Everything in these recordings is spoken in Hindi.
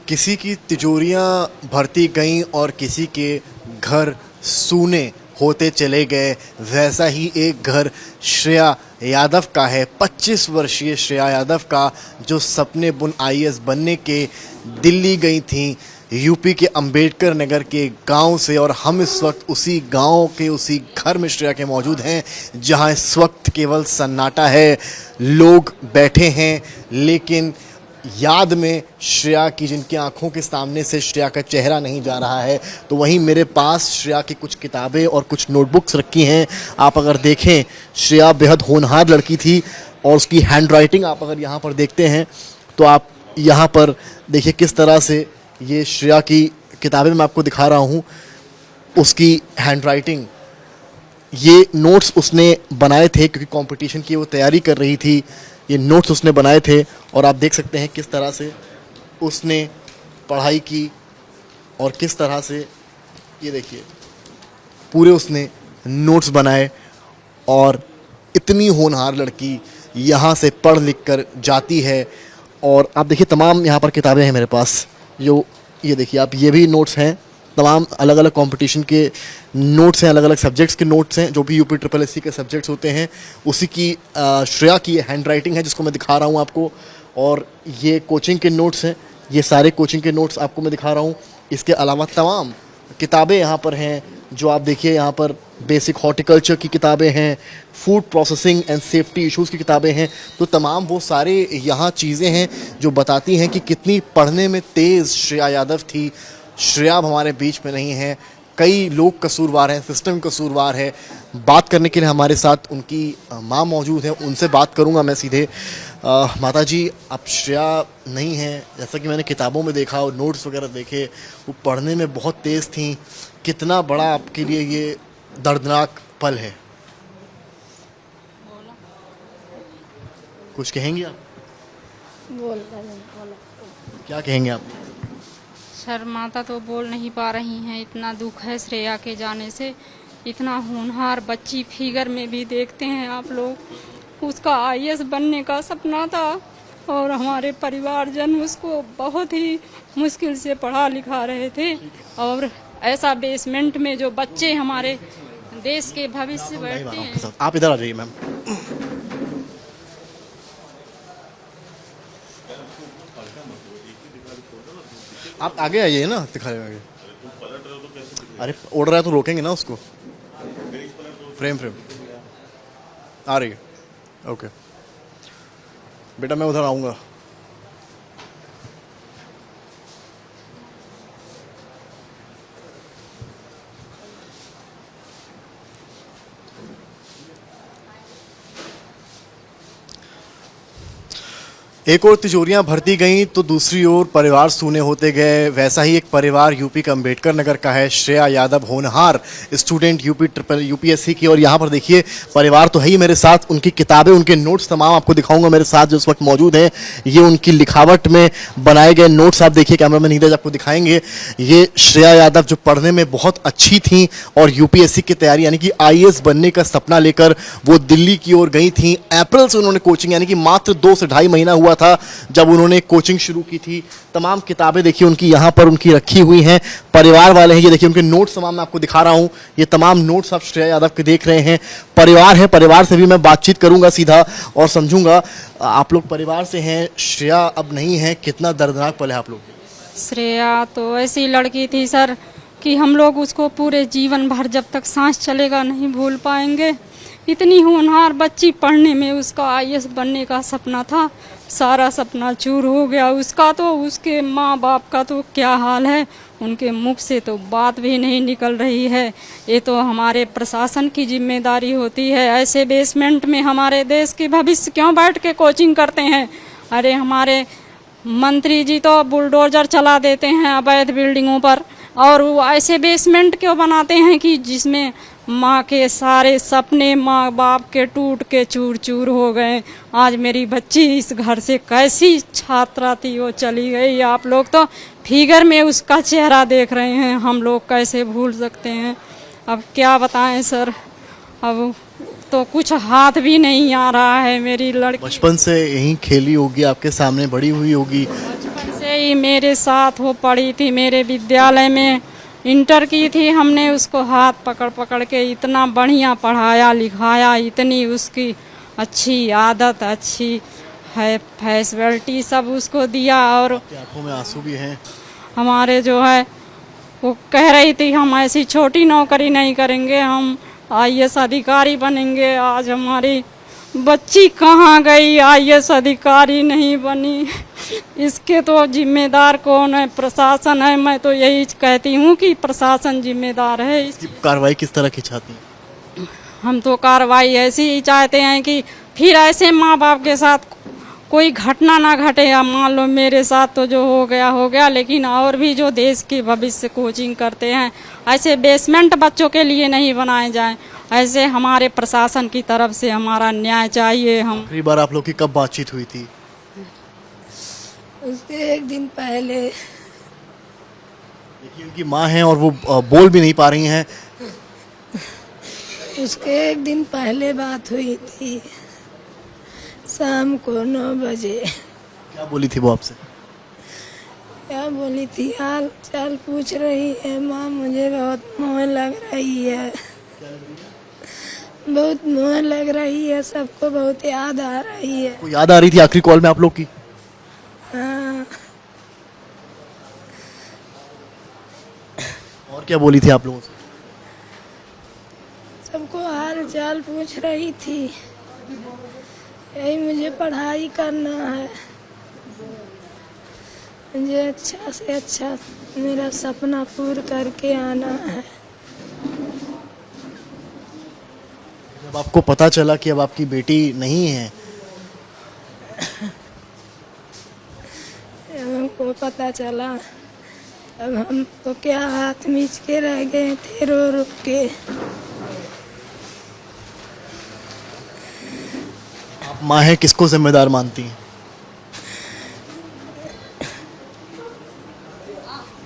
किसी की तिजोरियां भरती गईं और किसी के घर सूने होते चले गए, वैसा ही एक घर श्रेया यादव का है। 25 वर्षीय श्रेया यादव का, जो सपने बुन आईएएस बनने के दिल्ली गई थीं यूपी के अंबेडकर नगर के गांव से। और हम इस वक्त उसी गांव के उसी घर में श्रेया के मौजूद हैं, जहां इस वक्त केवल सन्नाटा है, लोग बैठे हैं, लेकिन याद में श्रेया की, जिनकी आंखों के सामने से श्रेया का चेहरा नहीं जा रहा है। तो वहीं मेरे पास श्रेया की कुछ किताबें और कुछ नोटबुक्स रखी हैं। आप अगर देखें, श्रेया बेहद होनहार लड़की थी और उसकी हैंडराइटिंग आप अगर यहाँ पर देखते हैं तो आप यहाँ पर देखिए किस तरह से ये श्रेया की किताबें मैं आपको दिखा रहा हूँ। उसकी हैंडराइटिंग, ये नोट्स उसने बनाए थे क्योंकि कंपटीशन की वो तैयारी कर रही थी। ये नोट्स उसने बनाए थे और आप देख सकते हैं किस तरह से उसने पढ़ाई की और किस तरह से, ये देखिए, पूरे उसने नोट्स बनाए। और इतनी होनहार लड़की यहाँ से पढ़ लिख कर जाती है। और आप देखिए, तमाम यहाँ पर किताबें हैं मेरे पास, जो ये देखिए आप, ये भी नोट्स हैं, तमाम अलग अलग कंपटीशन के नोट्स हैं, अलग अलग सब्जेक्ट्स के नोट्स हैं, जो भी यूपी ट्रिपल एससी के सब्जेक्ट्स होते हैं उसी की श्रेया की हैंडराइटिंग है, जिसको मैं दिखा रहा हूँ आपको। और ये कोचिंग के नोट्स हैं, ये सारे कोचिंग के नोट्स आपको मैं दिखा रहा हूँ। इसके अलावा तमाम किताबें यहाँ पर हैं, जो आप देखिए यहाँ पर बेसिक हॉर्टिकल्चर की किताबें हैं, food processing and safety issues की किताबें हैं। तो तमाम वो सारे यहाँ चीज़ें हैं जो बताती हैं कि कितनी पढ़ने में तेज़ श्रेया यादव थी। श्रेया अब हमारे बीच में नहीं है, कई लोग कसूरवार हैं, सिस्टम कसूरवार है। बात करने के लिए हमारे साथ उनकी माँ मौजूद है, उनसे बात करूंगा मैं सीधे। माता जी, आप श्रेया नहीं हैं, जैसा कि मैंने किताबों में देखा और नोट्स वगैरह देखे, वो पढ़ने में बहुत तेज़ थी। कितना बड़ा आपके लिए ये दर्दनाक पल है? कुछ कहेंगे आप? क्या कहेंगे आप? सर, माता तो बोल नहीं पा रही हैं, इतना दुख है श्रेया के जाने से। इतना होनहार बच्ची, फिगर में भी देखते हैं आप लोग, उसका आईएएस बनने का सपना था और हमारे परिवारजन उसको बहुत ही मुश्किल से पढ़ा लिखा रहे थे। और ऐसा बेसमेंट में जो बच्चे हमारे देश के भविष्य बैठते हैं। आप इधर आ जाइए मैम। आप आगे आइए ना, दिखाइए आगे। अरे उड़ रहा है तो रोकेंगे ना उसको। फ्रेम आ रही है, ओके बेटा, मैं उधर आऊँगा। एक और तिजोरियां भरती गईं तो दूसरी ओर परिवार सूने होते गए, वैसा ही एक परिवार यूपी का अंबेडकर नगर का है। श्रेया यादव होनहार स्टूडेंट यूपीएससी की। और यहाँ पर देखिए, परिवार तो है ही मेरे साथ, उनकी किताबें, उनके नोट्स तमाम आपको दिखाऊंगा मेरे साथ जो इस वक्त मौजूद हैं। ये उनकी लिखावट में बनाए गए नोट्स आप देखिए, कैमरामैन नीरज आपको दिखाएंगे। ये श्रेया यादव जो पढ़ने में बहुत अच्छी थी और यूपीएससी की तैयारी यानी कि आईएएस बनने का सपना लेकर वो दिल्ली की ओर गई थी। अप्रैल से उन्होंने कोचिंग, यानी कि मात्र 2 से ढाई महीना हुआ था जब उन्होंने कोचिंग शुरू की थी। तमाम किताबें देखिए उनकी यहाँ पर उनकी रखी हुई हैं। परिवार वाले हैं, ये देखिए उनके नोट्स तमाम मैं आपको दिखा रहा हूँ। ये तमाम नोट्स आप श्रेया यादव के देख रहे हैं। परिवार है, परिवार से भी मैं बातचीत करूंगा सीधा और समझूंगा। आप लोग परिवार से हैं, श्रेया अब नहीं है, कितना दर्दनाक पल है आप लोग? श्रेया तो ऐसी लड़की थी सर कि हम लोग उसको पूरे जीवन भर, जब तक सांस चलेगा, नहीं भूल पाएंगे। इतनी होनहार बच्ची, पढ़ने में उसका आईएएस बनने का सपना था, सारा सपना चूर हो गया उसका। तो उसके माँ बाप का तो क्या हाल है, उनके मुख से तो बात भी नहीं निकल रही है। ये तो हमारे प्रशासन की जिम्मेदारी होती है। ऐसे बेसमेंट में हमारे देश के भविष्य क्यों बैठ के कोचिंग करते हैं? अरे हमारे मंत्री जी तो बुलडोजर चला देते हैं अवैध बिल्डिंगों पर, और वो ऐसे बेसमेंट क्यों बनाते हैं कि जिसमें माँ के सारे सपने, माँ बाप के टूट के चूर चूर हो गए। आज मेरी बच्ची इस घर से कैसी छात्रा थी, वो चली गई। आप लोग तो फिगर में उसका चेहरा देख रहे हैं, हम लोग कैसे भूल सकते हैं? अब क्या बताएं सर, अब तो कुछ हाथ भी नहीं आ रहा है। मेरी लड़की बचपन से यहीं खेली होगी, आपके सामने बड़ी हुई होगी। बचपन से गई, मेरे साथ वो पढ़ी थी मेरे विद्यालय में, इंटर की थी। हमने उसको हाथ पकड़ पकड़ के इतना बढ़िया पढ़ाया लिखाया, इतनी उसकी अच्छी आदत, अच्छी है फैसिलिटी सब उसको दिया। और आपकी आंखों में आंसू भी हैं। हमारे जो है वो कह रही थी हम ऐसी छोटी नौकरी नहीं करेंगे, हम आईएएस अधिकारी बनेंगे। आज हमारी बच्ची कहाँ गई, आईएएस अधिकारी नहीं बनी। इसके तो जिम्मेदार कौन है? प्रशासन है। मैं तो यही कहती हूँ कि प्रशासन जिम्मेदार है। इसकी कार्रवाई किस तरह की चाहती हैं? हम तो कार्रवाई ऐसी ही चाहते हैं कि फिर ऐसे माँ बाप के साथ कोई घटना ना घटे। या मान लो मेरे साथ तो जो हो गया, लेकिन और भी जो देश की भविष्य कोचिंग करते हैं, ऐसे बेसमेंट बच्चों के लिए नहीं बनाए जाएं। ऐसे हमारे प्रशासन की तरफ से हमारा न्याय चाहिए। हम आखिरी बार आप लोग की कब बातचीत हुई थी? उसके एक दिन पहले। देखिए उनकी माँ हैं और वो बोल भी नहीं पा रही हैं। उसके एक दिन पहले बात हुई थी, शाम को 9 बजे। क्या बोली थी वो आपसे? क्या बोली थी? हाल चाल पूछ रही है। माँ मुझे बहुत मोह लग रही है, बहुत मोह लग रही है, सबको बहुत याद आ रही है। वो याद आ रही थी आखिरी कॉल में आप लोग की? हाँ, और क्या बोली थी आप लोगों से? सबको हाल चाल पूछ रही थी। यही मुझे पढ़ाई करना है, मुझे अच्छा से अच्छा मेरा सपना पूरा करके आना है। जब आपको पता चला कि अब आपकी बेटी नहीं है, हमको पता चला, अब हम तो क्या हाथ मीच के रह गए थे रो रो के। आप माँ हैं, किसको जिम्मेदार मानती हैं?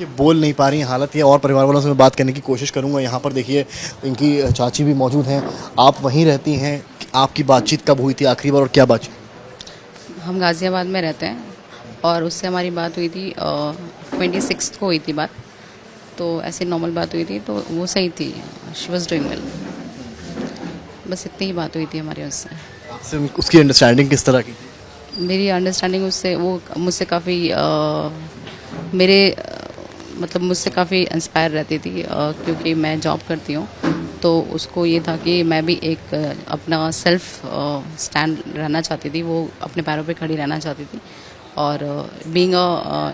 ये बोल नहीं पा रही हैं, हालत ये। और परिवार वालों से मैं बात करने की कोशिश करूंगा। यहाँ पर देखिए इनकी चाची भी मौजूद हैं। आप वहीं रहती हैं, आपकी बातचीत कब हुई थी आखिरी बार और क्या बातचीत? हम गाज़ियाबाद में रहते हैं और उससे हमारी बात हुई थी 26 को हुई थी बात। तो ऐसे नॉर्मल बात हुई थी, तो वो सही थी, शी वॉज डूइंग वेल। बस इतनी ही बात हुई थी हमारे उससे। आपसे उसकी अंडरस्टैंडिंग किस तरह की थी? मेरी अंडरस्टैंडिंग उससे, वो मुझसे काफ़ी मेरे मतलब मुझसे काफ़ी इंस्पायर रहती थी, क्योंकि मैं जॉब करती हूँ। तो उसको ये था कि मैं भी एक अपना सेल्फ स्टैंड रहना चाहती थी, वो अपने पैरों पे खड़ी रहना चाहती थी। और बीइंग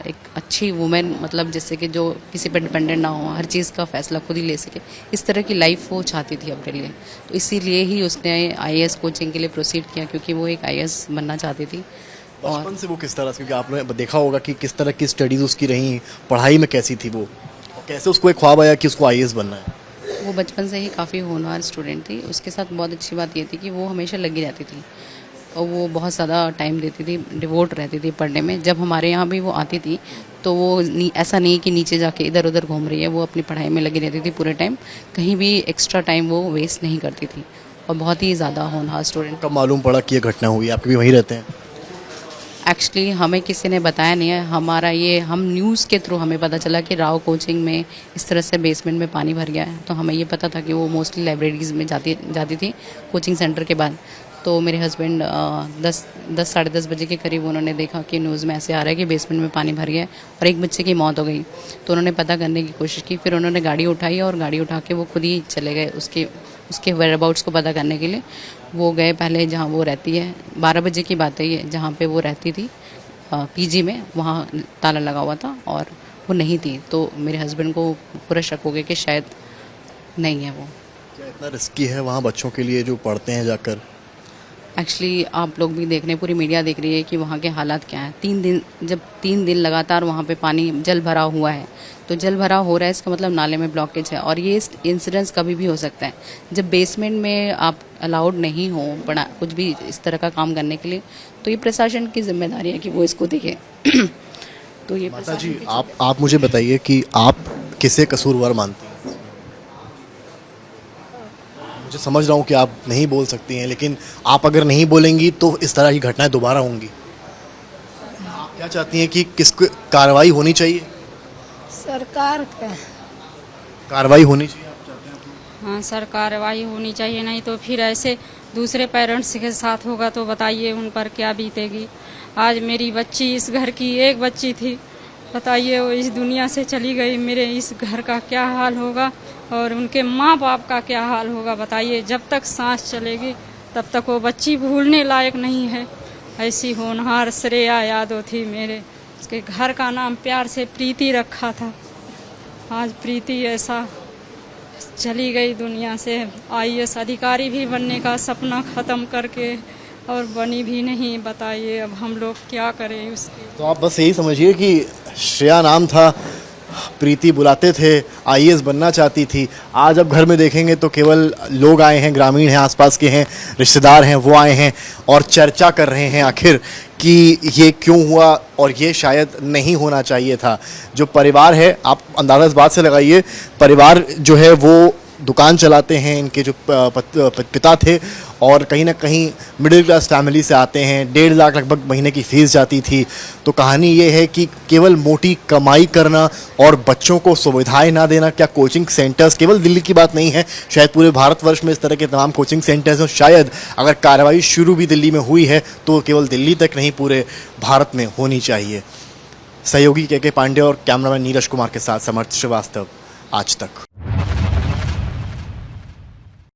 एक अच्छी वुमेन, मतलब जिससे कि जो किसी पर डिपेंडेंट ना हो, हर चीज़ का फैसला खुद ही ले सके, इस तरह की लाइफ वो चाहती थी अपने लिए। तो इसीलिए ही उसने आईएएस कोचिंग के लिए प्रोसीड किया, क्योंकि वो एक आईएएस बनना चाहती थी। बचपन से वो किस तरह से, क्योंकि आपने देखा होगा कि किस तरह की स्टडीज उसकी रही, पढ़ाई में कैसी थी वो, और कैसे उसको एक ख्वाब आया कि उसको आईएएस बनना है? वो बचपन से ही काफ़ी होनहार स्टूडेंट थी। उसके साथ बहुत अच्छी बात ये थी कि वो हमेशा लगी रहती थी और वो बहुत ज़्यादा टाइम देती थी, डिवोट रहती थी पढ़ने में। जब हमारे यहाँ भी वो आती थी तो वो ऐसा नहीं कि नीचे जाके इधर उधर घूम रही है, वो अपनी पढ़ाई में लगी रहती थी पूरे टाइम। कहीं भी एक्स्ट्रा टाइम वो वेस्ट नहीं करती थी और बहुत ही ज़्यादा होनहार स्टूडेंट। कब मालूम पड़ा कि ये घटना हुई? आपके भी वहीं रहते हैं? एक्चुअली हमें किसी ने बताया नहीं है, हमारा ये हम न्यूज़ के थ्रू हमें पता चला कि राव कोचिंग में इस तरह से बेसमेंट में पानी भर गया है। तो हमें ये पता था कि वो मोस्टली लाइब्रेरीज़ में जाती थी कोचिंग सेंटर के बाद। तो मेरे हस्बैंड 10 साढ़े 10 बजे के करीब उन्होंने देखा कि न्यूज़ में ऐसे आ रहा है कि बेसमेंट में पानी भर गया है और एक बच्चे की मौत हो गई। तो उन्होंने पता करने की कोशिश की, फिर उन्होंने गाड़ी उठाई और गाड़ी उठा के वो खुद ही चले गए उसके वेयर अबाउट्स को पता करने के लिए। वो गए पहले जहाँ वो रहती है, 12 बजे की बात है ये, जहाँ पे वो रहती थी पीजी में, वहाँ ताला लगा हुआ था और वो नहीं थी। तो मेरे हस्बैंड को पूरा शक हो गया कि शायद नहीं है वो। क्या इतना रिस्की है वहाँ बच्चों के लिए जो पढ़ते हैं जाकर? एक्चुअली आप लोग भी देख रहे हैं, पूरी मीडिया देख रही है कि वहाँ के हालात क्या हैं। 3 दिन लगातार वहाँ पे पानी जल भरा हुआ है। तो जल भरा हो रहा है, इसका मतलब नाले में ब्लॉकेज है और ये इंसिडेंस कभी भी हो सकता है। जब बेसमेंट में आप अलाउड नहीं हो बड़ा कुछ भी इस तरह का काम करने के लिए, तो ये प्रशासन की जिम्मेदारी है कि वो इसको देखे। तो ये माता जी, आप मुझे बताइए कि आप किसे कसूरवार मानती हैं? मुझे समझ रहा हूँ कि आप नहीं बोल सकती हैं, लेकिन आप अगर नहीं बोलेंगी तो इस तरह की घटनाएं दोबारा होंगी। आप क्या चाहती हैं कि किसको कार्रवाई होनी चाहिए? सरकार का कार्रवाई होनी चाहिए आप चाहते हैं? हाँ सर, कार्रवाई होनी चाहिए, नहीं तो फिर ऐसे दूसरे पेरेंट्स के साथ होगा तो बताइए उन पर क्या बीतेगी। आज मेरी बच्ची, इस घर की एक बच्ची थी, बताइए वो इस दुनिया से चली गई, मेरे इस घर का क्या हाल होगा और उनके माँ बाप का क्या हाल होगा बताइए। जब तक सांस चलेगी तब तक वो बच्ची भूलने लायक नहीं है। ऐसी होनहार श्रेया यादव थी मेरे, उसके घर का नाम प्यार से प्रीति रखा था। आज प्रीति ऐसा चली गई दुनिया से। आईएएस अधिकारी भी बनने का सपना ख़त्म करके और बनी भी नहीं। बताइए अब हम लोग क्या करें उसके। तो आप बस यही समझिए कि श्रेया नाम था, प्रीति बुलाते थे, आईएएस बनना चाहती थी। आज अब घर में देखेंगे तो केवल लोग आए हैं, ग्रामीण हैं, आसपास के हैं, रिश्तेदार हैं, वो आए हैं और चर्चा कर रहे हैं आखिर कि ये क्यों हुआ और ये शायद नहीं होना चाहिए था। जो परिवार है, आप अंदाज़ा इस बात से लगाइए, परिवार जो है वो दुकान चलाते हैं, इनके जो पिता थे और कहीं ना कहीं मिडिल क्लास फैमिली से आते हैं। 1.5 लाख लगभग महीने की फीस जाती थी। तो कहानी ये है कि केवल मोटी कमाई करना और बच्चों को सुविधाएं ना देना, क्या कोचिंग सेंटर्स, केवल दिल्ली की बात नहीं है, शायद पूरे भारतवर्ष में इस तरह के तमाम कोचिंग सेंटर्स हैं। शायद अगर कार्रवाई शुरू भी दिल्ली में हुई है तो केवल दिल्ली तक नहीं, पूरे भारत में होनी चाहिए। सहयोगी के पांडे और कैमरामैन नीरज कुमार के साथ समर्थ श्रीवास्तव, आज तक।